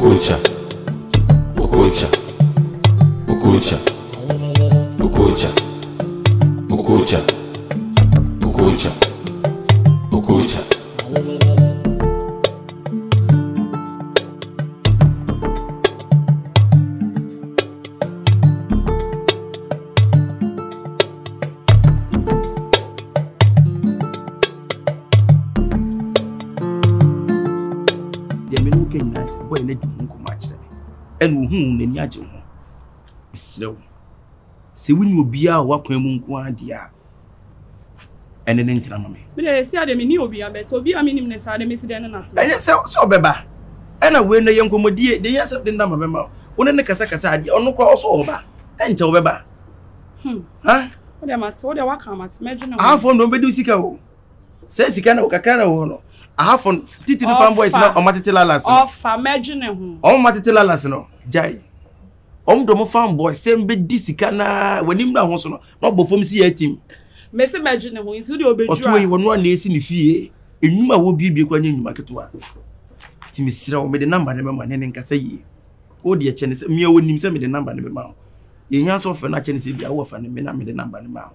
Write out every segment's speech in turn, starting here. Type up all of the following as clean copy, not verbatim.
Okocha. Okocha. Okocha. Okocha. Okocha. Okocha. Okocha. Boy, let you go match them. And whom the Yajo is slow. See, when you be our walk when dear. And then enter me. But I say, I didn't be a bit, so be a minimum as I miss it and not. I so beba. And I win the young commodity, the yes of the number member. When the Casacasadi on the cross over. And tell Beba. Huh? What am I? What I walk on, imagine. I found nobody Sico. Says he can't Cacano. I have on Titi the farm boys now on Matitilla Lass. Off, imagine him. Oh, Matitilla Lassano, Jai. Domo farm boy, same bit Dissicana when him now was not before see a team. Miss imagine him into the obey. Or 2 days in the fee, and you will be when you market to one. Timmy Srow made the number, remember, and Cassay. Oh, dear Chinese, me wouldn't send me the number in the mouth. You answer for not Chinese, be our fan and me the number in the mouth.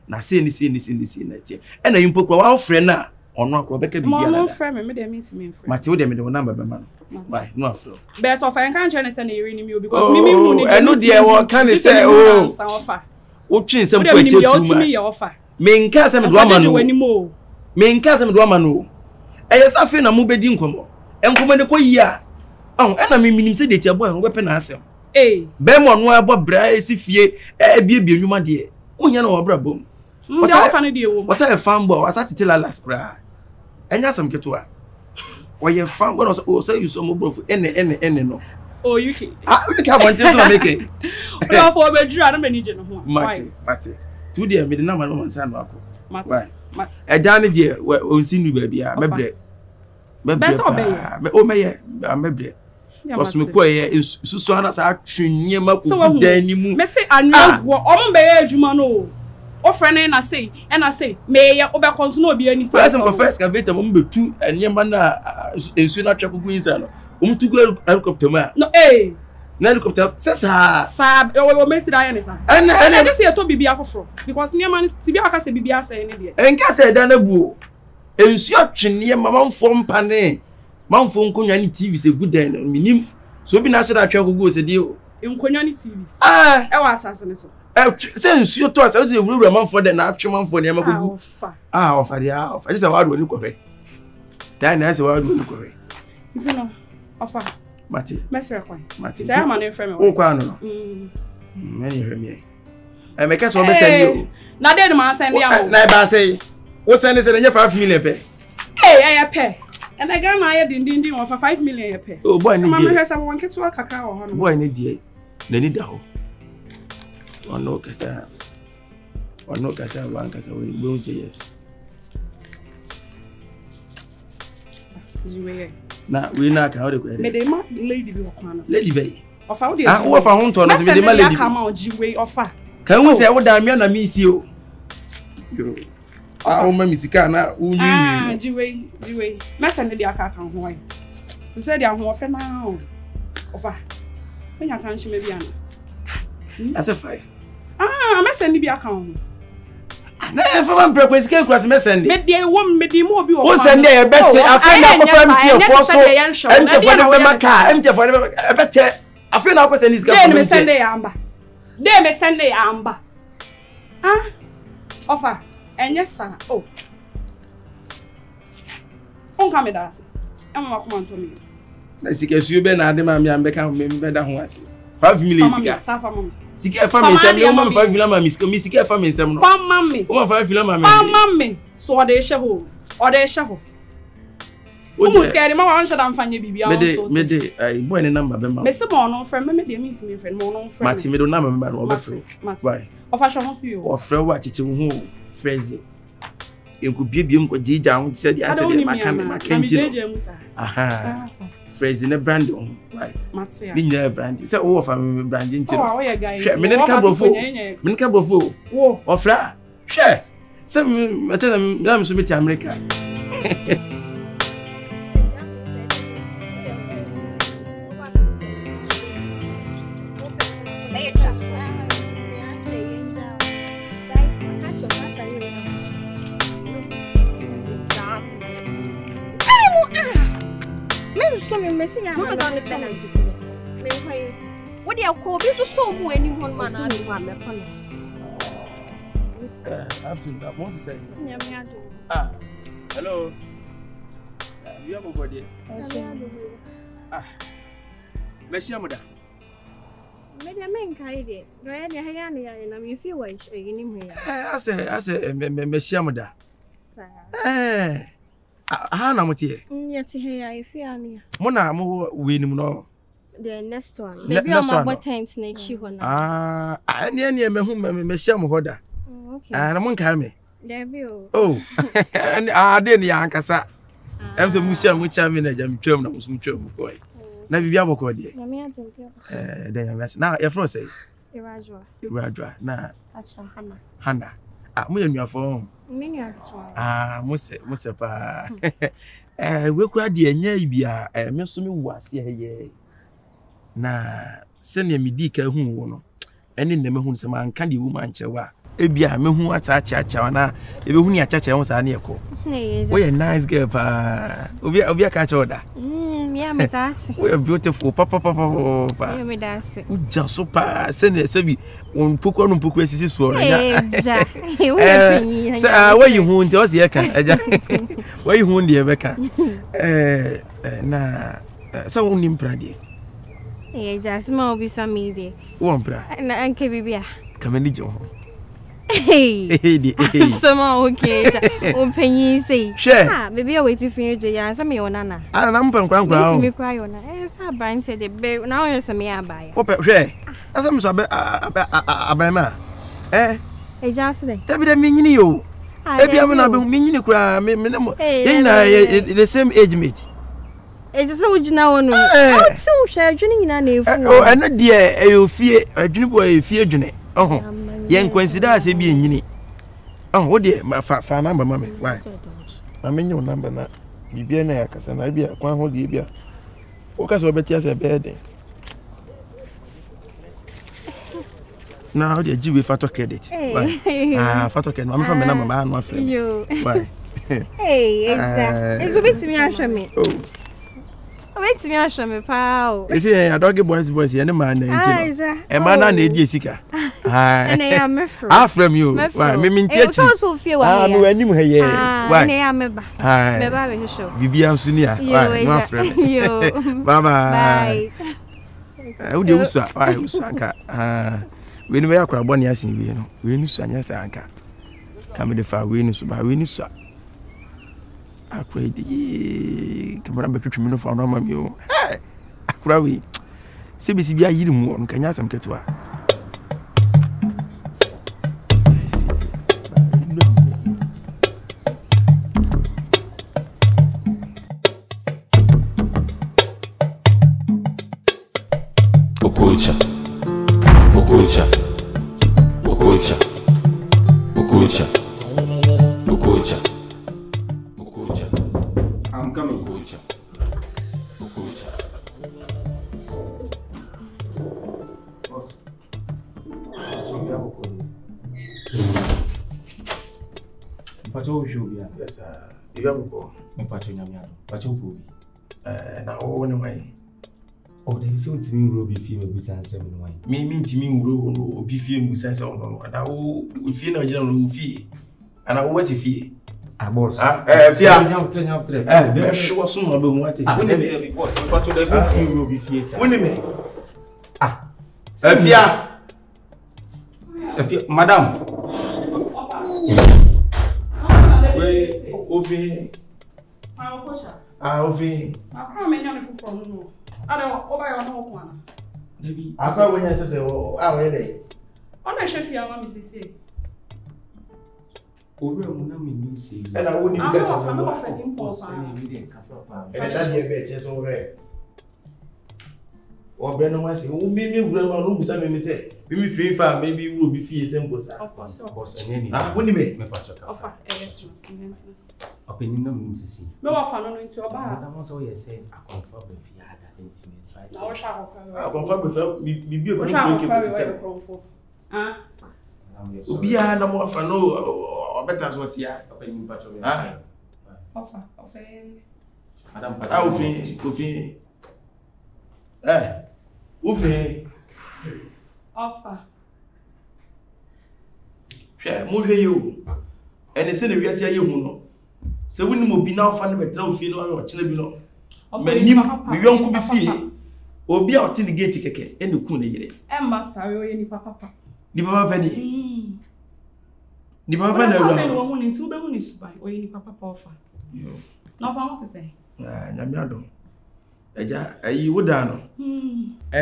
Now, say this in the and I impoke our friend now. Or not, Rebecca be no friend, me they meet me. Matilda made the number, man. Why, no flow. Best of I can't try to send you because me, I know dear, what can I say? Oh, change some point to me offer. Main cast and woman anymore. Main cast and woman. And yes, I feel a move bedin come. And come in the quay. Oh, and I mean, say that your boy and weapon answer. Eh, Bemon, where Bob Bryce if ye a baby, you my dear. Oh, you know, brabo. What's a farm boy? I started to tell her last cry. And yes, I'm get to her. Why you found what was say you so more for any no. Oh, you can't want to make it. Well, for a bedroom, I don't need you. Matty, 2 dear, made the number of my son. Why? A Danny dear, we'll see you, baby. I'm a bread. Oh, may I'm a bread. Was me quay is Susanna's action near my so then you may say, I know what all may you mano. Oh, friend, and I say, may ya overcons no be any first excavator, 2 and Yamana in Suna Chapo Queensano. To go helicopter man. No, eh, helicopter says, Sab, or Mr. Diana. And I just say to be afro because near man Sibia say Bibia say an idiot. And Cass said, Danabu, instruction near Mamma from Pane. Mount phone Kunyani TV is a good day, minim. So be national travel goes a deal. In Kunyani TV. Ah, I was assassination. Since you told us, I was a real man for the natural for the Yamaha. Ah, offer the hour. I just a word when you go away. Then that's a word when you go away. Is it no? Offer. Matty, Master Coin. Matty, I'm an infirm. Oh, Quano. Many hear me. I make us all send you. Not then, man, send you. I say, what's anything in your 5 million pay? Hey, I pay. And I got my ding for 5 million pay. Oh, boy, Mamma has someone gets to a cacao. Boy, need ye. They need the whole. Or no, Cassa. Or no, Cassa, one Cassa will say yes. Now, we not how to get it. Lady Bay. Of how they are found to us with the Malay come out, G-way offer. Can we say what I mean? I miss you. Ah, Missicana, ah, G-way, Master the Akaka, why? Said I'm more for now. Offer. When you can't, she may be as a 5. Ah, I'm sending the account. Never one breakfast came across messing. Maybe a woman, maybe more. What's a day? Better, I feel empty for a better. I feel now, person is going to send the amber. They may send the amber. Ah, offer. And yes, sir. Oh, come with us. I'm not coming to me. I see you been at the mammy and become better who has 5 million. Sika family say me mama 5 million mama sika family say no fam mammy o 5 million mama fam mammy so o dey sheho o mu scare ma wan shada mfanye bibia so me dey ai boy ne number be ma me se mo no friend me dey meet me friend mo no friend mati me do number me ba no be free why o fa show fi o frɛ wa chiche wo ho friends enku biebiem ko jija ho se dia se dia makenti aha friends in a brand on right matse ya brand say wo fa me branding ti no hwe me ne ka bofo wo ofra hwe say me tell them so meet America What do you call this? So many one man. I want to say. Hello. You have a body. Meshamuda. Maybe I mean, Kaidi. Where the Hayani and you feel like in here. I say, Meshamuda. Hana Mutie. Yet here I fear me. Mona mo win no. The next one. Maybe I'm what time snake she won. I near me whom Mesham Hoda. Okay. And I'm on Kame. There be. Oh, and I didn't Yankasa. I'm the Museum which I'm in a jam term, some term boy. Never be able to call you. Now, your friend say, Irajua. Now, Hannah. I'm in your phone. Musepa. We could be a Nabia, and Missumi was here. Na senior medika who wono ene neme hu se man kan di woman chewa ebia me hu acha na ebe hu ni acha won sa na eko we a nice girl pa obi aka cha oda ya me that we are beautiful papa ya me that uja so pa senior sebi won poku no poku asisi so no ya eja we pinyi sa we hu nti o se ye kan eja we hu ndi e beka na sa won ni mprade just more be some media. Wompra. And Kebibia. Come and jo. Hey, some okay. Open say. Share. Maybe I waiting for you to answer me on Anna. I'm going to cry on. Yes, I bind said the babe. Now you're some me buy. Open share. As I'm so abema. Hey, just say. David, meaning you. Maybe I'm not meaning you cry. The same age mate. It's so now no. Oh, so share journey na na fu. Oh, and dear, you fear a dream boy fear journey. Oh, young consider say be nyini. Oh, what dear, my fa number mommy. Why? I mean your number na. Bibia na yakasa na bia kwan ho de bia. O ka so betia say bed. Now the give photo credit. Why? Photo credit. I'm from number man no friend. Why? Hey, exactly. It's a bit me answer me. Oh. Wait me asha me pa. You see a doggy boys any man e man na e sika. And I am me from. From you. Why me mean tie. So feel wa. No anim he ye. Why? And I am me ba. Me ba be show. Bibia nsunia. Why? No friend. Yo. Bye bye. Who dey usa? Why usa ka? We no yakra boni asin we no. We ni suanya sa anka. Come the far we ni so ba we ni so. Akwedi kamera betwetwe me no fa no mami o akura we sebisi bia yiri mu on kanya sam ketua Okucha I'm coming, Okucha. Pacho Jubia. Yes, you have go. Me Pacho Nyamiado. Pacho Pubi. Na o ne wai. Oh, there is something me Robi fie me busa ansem no wai. Me ntimi wuro no obi fie me busa ansem no. Na o fie na gina no fie. Ana o wasi fie. Boss. Fia. Be show so no be hu ate. Woni me boss. Pacho there is something me Robi fie sa. Woni me. Fia. Madam. Wait, Ovi. Ovi. I can't make anything from you. I don't over your home. Baby, I thought when you say, oh, where they? On a chef, your mom is say. Over a say. And I wouldn't be I'm impulse. And that year bet is over. Or Brennan was saying, oh, maybe grandma room, some say, maybe 3 5, maybe you will be fee simple. Of course, and any. When you make me offer opinion to see. No, I found into a bar. I was always saying, I confirm the fee had that intimate. Na o sha ko. Confirm be be o sha ko. Ah. Obia na mo fa no better so tia. Ah. Ofa. Madam Pata. Ah, ofin. Ofin. Ofa. Hwe mo hwe you. Ene se na wiase aye hu no. Se woni mo bi na ofa no betra ofin no o chele bi no. Manim me yonko bi fie. Obi a oti ni gate keke ene ku na yire. Emba sawe oye ni papa. Ni papa ni. Ni papa na ru. Wo hu ni nti wo be hu ni subai oye ni papa ofa. Yo. Na fa what to say? Nyame adom. Eja ayi woda no.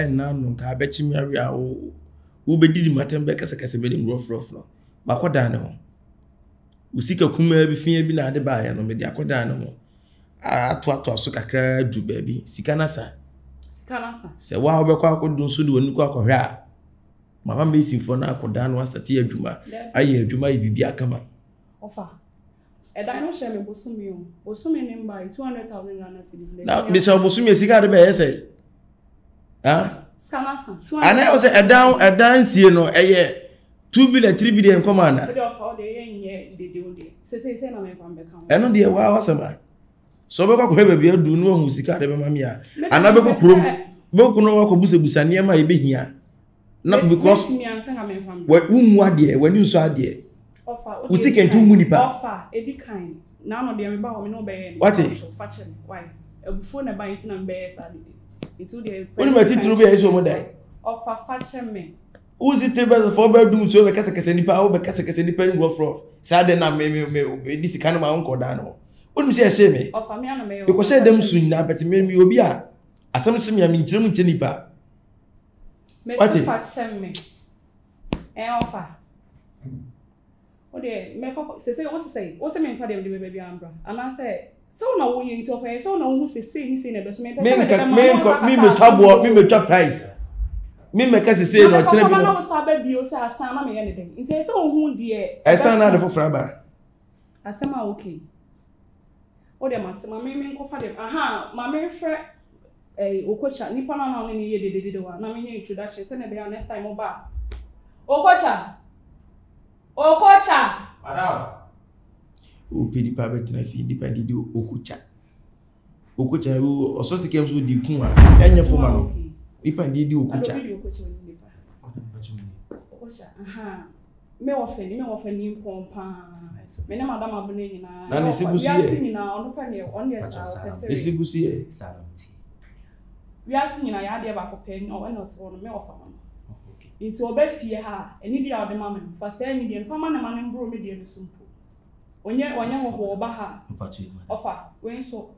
Na no ka be chimi awi a wo be didi matem be kase be dem rough no. Ba koda ne ho. Usika kuma bi fie bi na ade ba ya no me di akoda ne ho. Ato so kakra du ba bi. Sika na sa. Se wa obekwa akodo so de wani kwa akohwe a. Mama me sifo na akoda no astate adwuma. Aye adwuma yi bibia kama. Ofa. Eda no share me bosumi o. Bosumi ni mba 200,000 Ghana cedis. Na be se bosumi sika de be yese. Ah? Skanasa. Ana o se eda nsie no eye 2 billion 3 billion come ana. De ofa de ye de. Se na me fam be kan. Eno de wa wasama. So be kwa hwe bia du no hu sika de be mamia. Ana be ko krom. Be ko no wa ko busa niam a be hia. Na because umu ade wani nso ade. Ofa. Usika ntu mu nipa. Ofa edi kan. Na no de me ba ho me no be ye. What? Fache me. Why? Ebufo na ba yin na me be ye sa de. Itu de. Oni ma titru be yeso mo dai. Ofa fache me. Uzi tribe for be dum so be kasa nipa wo be kasa nipa ni go frof. Sa de na me di sika na ma onko da no. Oni mi se me. Ofa me ana me. Because dem sun na bet me obi a asam so me nkyere mu nkyere nipa. What? Fache me. Ofa. Ode me ko se o se me nfa dem de baby ambra ana se na wo yin ti ofa se na wo se ni se na be so me me tabo me twa price me ka se no kire bi no na wo sa ba bi o se asan na me ye ne den nti se o hu de asan na de fofra ba asema okay ode matima me ko fa dem aha ma me fre okocha nipa na ni ye de wa na me nye introduction se na be next time o ba Okocha. Madam. O pedi pa betina fi depend di Okocha. Okocha o ososi kem so di kun a enye foma no. Ipa di Okocha. Okocha. Aha. Me wo fe ni pompa. Me na madam abune nyina. Na ni sibusi ye. Nyina onu pa ne on dey sa. Sibusi ye. Salamti. Wiase nyina ya de ba ko pe no we no so no me wo fa no. Into obe fie ha eni dia ode mama fa say ni dia fa ma na ma mbro me dia no sumpo onye ho oba ha ofa we so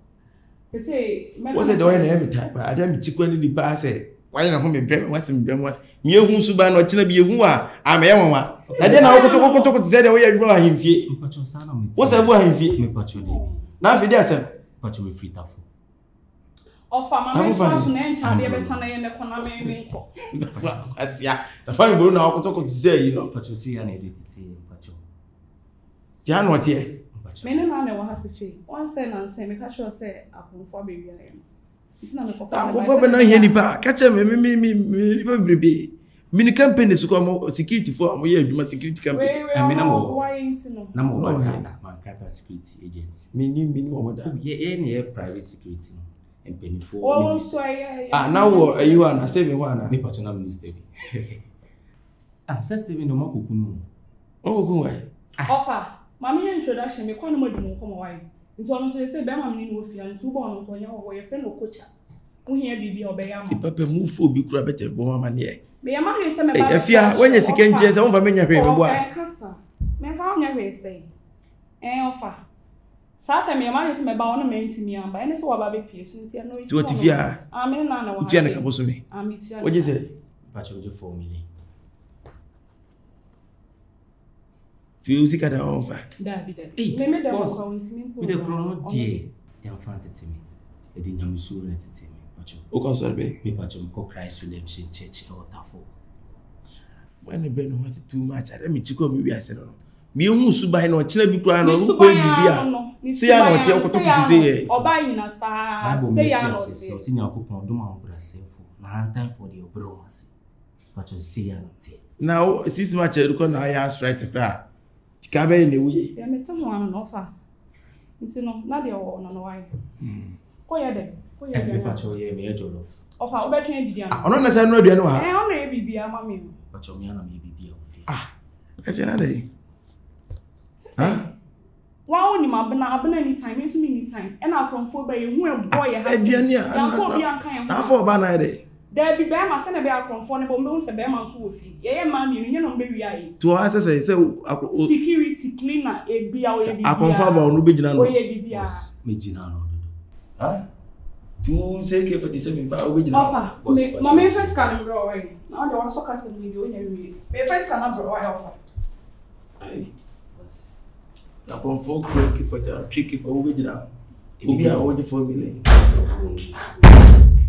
say what's the way na me type ada me chikwa ni pa say why na ho me bre wase me bre wase me ehu suba na ochina bi ehu a ame ye nwa na dia na okoto say de we adwuma ha himfie mpacho sana me what's the way himfie me pacho de na afi dia say pacho we free tafu Ofa mama fasu na encha de be sana ye ne kona me nko. Asia. Ta fa mi buru na okoto say you know. Pacho si ya na editi pacho. Dia no tie. Me ne na wa ha sese. One say na say me ka sure say akonfo be wi ya. Isi na me ko fa. Akonfo be na hie nipa. Ka che me nipa brebe. Mini campaign su ko security for am ye adwuma security campaign. Me na mo. Why ain't no? Na mo Mankata security agency. Me mo da. Ye ne private security. Penifo. Oh, so yeah. Now you are Steven one. Me patona minister. Sir Steven no mako kunu. Oh, go away. Offer. Mama introduction me kwa no modimo come why. Nso no say be mama ni no ofia nso bo no so nya wo ye fe no Okocha. Wo hia bibia obeya ma. Papa move for bi kura better bo mama ne. Me ya ma hwe se me ba. Afia when you second year say won fa menya hwe me bo a. Kasa. Me fa onya hwe say. Offer. Sasa me ma me ba wono mentimi amba ene se wa ba be pie so ntia no isi to tifia me na na wa tia na kaboso me tia what you say pacho je 4 million tu usika da onfa da bi da me da ko ntimi po bi de kro no die ya fa tetimi e de nyamusu na tetimi pacho o ko so be me pacho ko Christ Redemption Church e otafo when the brain what too much I me chiko me wi ase no Me who subai no china bi kura no ko bibia. Say ya no tie okoto kuti say. Oba nyina sa say ya no tie. Say nyakopon do ma obra sefo. Na time for the obro masi. But you say ya no tie. Now this much eduko na ya straight kra. Tika be ne wuye. Ya mete ho an no fa. Nti no na de o no why. Ko ya de. Ko ya de. But you me jollof. Ofa obetwen bibia no. Ono na say no aduane ha. Ono e bibia ma me. But you me na me bibia. E je na dey. Wow, ni abena anytime, into me anytime. And I'll come for by you, boy, I have na for ba na dey. There be bear my son, a bear conformable, most a bear man's woofy. Yeah, mammy, you know, baby. To answer say, security cleaner, a be our conformable, no big now. To say, for the same about which offer. My first can grow away. Now there was a cousin with you in a way. My first cannot grow offer. I come for quick for the tricky for original. Maybe I want for me.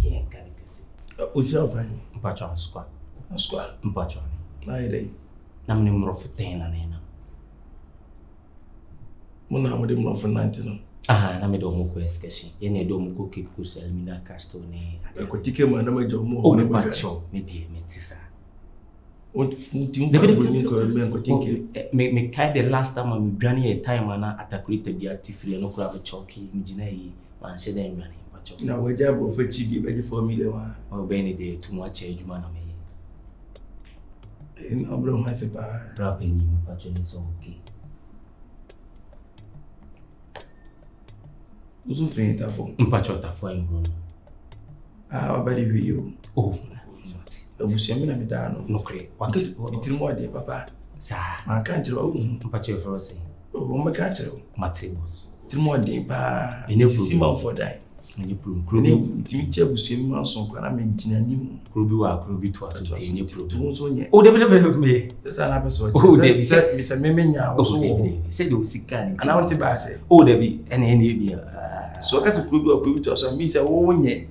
Yeah, can you see? Oshia fine. Mpacho squad. Squad. Mpacho. Na day. Na mne mrofu tena nena. Muna mo de mrofu 90 no. Ah, na me do mo ko eskeshi. Ye ne do mo ko ke ku selmina casto ne. Ko tike ma na ma jo mo. O ne mpacho me die me tisa. Me kind the last time I'm running a time and I created the activity and grab a chalky, Mijinay, and said I'm running. Now, we job of a chibi ready for me. Or Benny day too much age, man. In Obram has a bar, dropping you, but it's okay. Who's so faint for Mpachota for him? Ah, buddy, you. Oh. Obusiami na medano no kre itirimu ade papa sa man kan kire o mpache for say o me kan kire o Mateus itirimu ade pa sima for die any problem krobi itimi che obusiami ma so kwa na me gina nim krobi wa krobi to aso te any problem so nye o de me sa na person o de se me menya o so se de sika ni ana wonte ba se o de bi ene bi so ka to krobi to aso mi se wo nye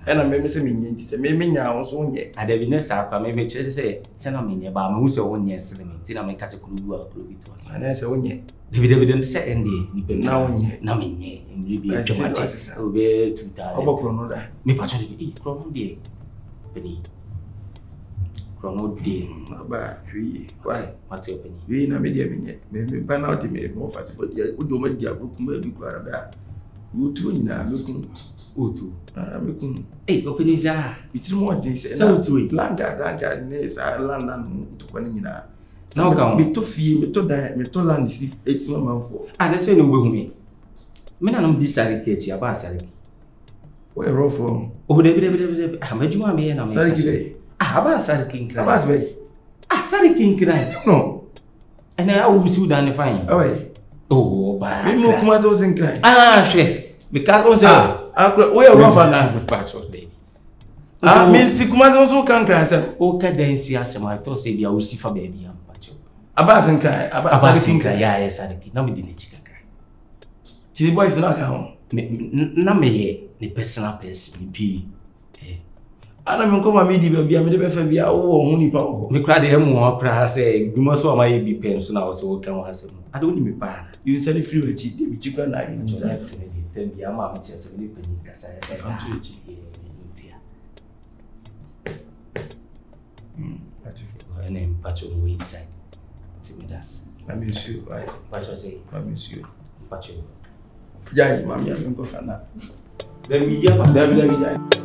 ena me se me nyi se me nya wo so nye adabi ne sa kwa me che se na me nye ba ma hu se wo nye se me ti na me ka che kulubu a kulubi to asa na se wo nye debi se ende ni pe na wo nye na me nye mi bi tomati o be tuta obo krono da me pa cho de krono de beni krono de ba hwi why mate openi hwi na me de me nye me ba na o de me mo fati fo de o do ma di abruku ma bi kwara ba utu nyina me kun Otu. Amikun. Eh, openiza. Bitirimu odi se. Sa otu. Langa ne sa landa no to kwani nyina. Na oka. Me to fie, me to land si etima manfo. Ah, na se no obehu me. Me na no di sare kechi aba sare ki. We rofo. Oh, de. Ah, majuma me na me. Sare ki be. Ah, aba sare ki nkra. Aba be. Ah, sare ki nkra. No. Ana o busi udan fine. Oh, ba. Me mo kuma zo nkra. Ah, she. Because also we are rough na patch of day. Ah, me ti kuma zo kan kan se. O ka dansi asem I thought say dia usifa baby am patch. Aba nkra, aba nkra ya sadiki. Na me di nechi kakra. Ti boys na ka ho. Na me ye ne personal person bi. Ana me ko ma me di baby am de be fa bia wo ho nipa wo. Me kra de emu ho kra se gumo so ma ye bi pen so na wo so kan wa asem. Ade woni me pa. You say free we chi de bi chi kwa na you. Then be ama me cheto ni peni kasa ya se fa tuji ntia ene mpacho no inside timidas na miss you bye mpacho say na miss you mpacho ya mami ya ngo fana then me ya ba